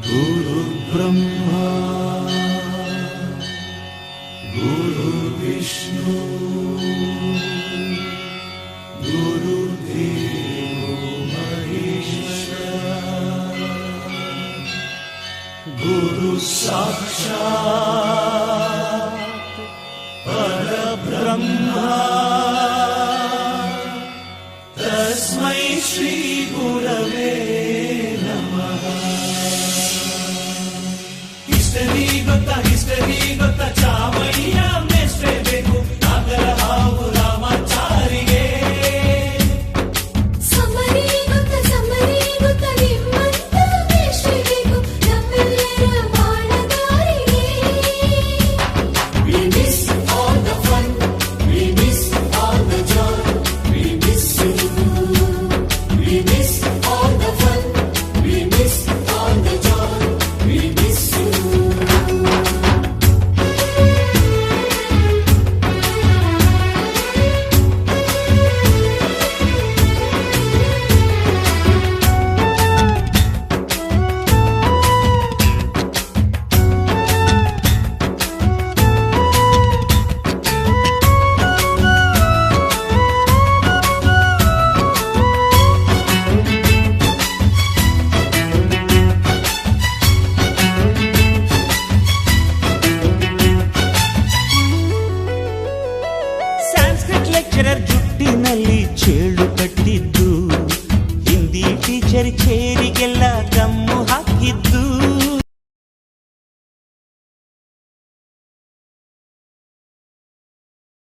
गुरु ब्रह्मा गुरु विष्णु गुरुदेवो महेश्वर गुरु साक्षात् परब्रह्मा तस्मै श्री गुरवे नमः। ಹಿಸ್ಟರಿ ಗೊತ್ತಾ ಚಾಮಯ್ಯ ಮೇಷ್ಟ್ರೆ ಬೇಕು ನಾಗರ ಹಾವು ರಾಮಾಚಾರಿಗೆ. ಸಮರಿ ಗೊತ್ತಾ ನಿಮ್ಮಂತ ಮೇಷ್ಟ್ರೆ ಬೇಕು ನಮ್ಮೆಲ್ಲರ ಬಾಳಗಾರಿಗೆ. We miss all the fun, we miss all the joy, we miss you. We miss all the fun, we miss all the joy, we miss you. Sanskrit lecturer ಜುಟ್ಟಿನಲ್ಲಿ ಚೇಳು ಕಟ್ಟಿದ್ದು, ಹಿಂದಿ ಟೀಚರ್ ಚೇರಿಗೆಲ್ಲ ಗಮ್ಮು ಹಾಕಿದ್ದು,